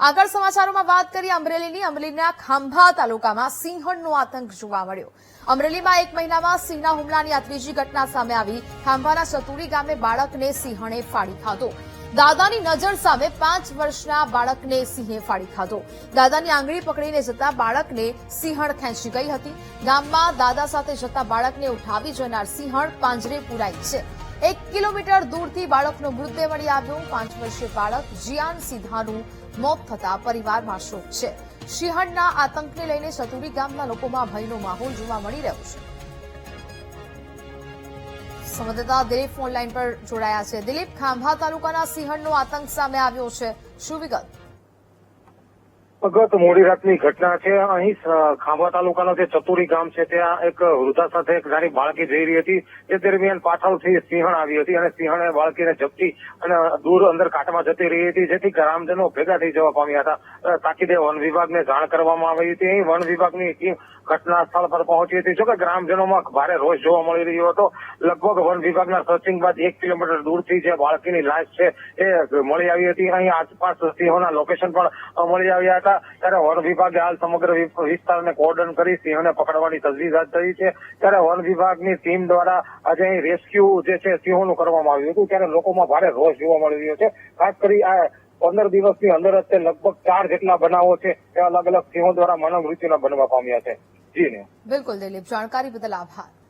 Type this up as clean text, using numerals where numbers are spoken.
આગળ સમાચારોમાં વાત કરીએ અમરેલીના ખાંભા તાલુકામાં સિંહણનો આતંક જોવા મળ્યો। અમરેલીમાં એક મહિનામાં સિંહના હુમલાની આ ત્રીજી ઘટના સામે આવી। ખાંભાના સતુરી ગામે બાળકને સિંહણે ફાડી ખાધો। દાદાની નજર સામે 5 વર્ષના બાળકને સિંહે ફાડી ખાધો। દાદાની આંગળી પકડીને જતા બાળકને સિંહણ ખેંચી ગઈ હતી। ગામમાં દાદા સાથે જતા બાળકને ઉઠાવી જનાર સિંહણ પાંજરે પુરાઈ છે। 1 કિલોમીટર દૂરથી બાળકનો મૃતદેહ મળી આવ્યો। 5 વર્ષીય બાળક જીયાન સીધાનું મોત થતા પરિવારમાં શોક છે। સિંહણના આતંકને લઈને સતુરી ગામના લોકોમાં ભયનો માહોલ જોવા મળી રહ્યો છે। સંવાદદાતા દિલીપ ફોન લાઈન પર જોડાયા છે। દિલીપ, ખાંભા તાલુકાના સિંહણનો આતંક સામે આવ્યો છે, શું વિગત? ગત મોડી રાતની ઘટના છે। અહીં ખાંભા તાલુકાનો જે ચતુરી ગામ છે ત્યાં એક વૃદ્ધા સાથે એક નાની બાળકી જઈ રહી હતી। એ દરમિયાન પાછળથી સિંહણ આવી હતી અને સિંહણે બાળકીને ઝપટી અને દૂર અંદર કાટમાં જતી રહી હતી, જેથી ગ્રામજનો ભેગા થઈ જવા પામ્યા હતા। તાકીદે વન વિભાગને જાણ કરવામાં આવી હતી। અહીં વન વિભાગની ટીમ ઘટના સ્થળ પર પહોંચી હતી। જોકે ગ્રામજનોમાં ભારે રોષ જોવા મળી રહ્યો હતો। લગભગ વન વિભાગના સર્ચિંગ બાદ 1 કિલોમીટર દૂરથી જે બાળકીની લાશ છે એ મળી આવી હતી। અહીં આસપાસ સિંહોના લોકેશન પણ મળી આવ્યા હતા। ત્યારે વન વિભાગે હાલ સમગ્ર વિસ્તારને કોર્ડન કરી સિંહને પકડવાની તજવીજ હાથ ધરી છે। ત્યારે વન વિભાગની ટીમ દ્વારા આજે અહીં રેસ્ક્યુ જે છે સિંહોનું કરવામાં આવ્યું હતું। ત્યારે લોકોમાં ભારે રોષ જોવા મળી રહ્યો છે। ખાસ કરી આ 15 દિવસની અંદર જ લગભગ 4 જેટલા બનાવો છે એ અલગ અલગ સિંહો દ્વારા માનવ મૃત્યુના બનવા પામ્યા છે। જી ને બિલકુલ દિલીપ, જાણકારી બદલ આભાર।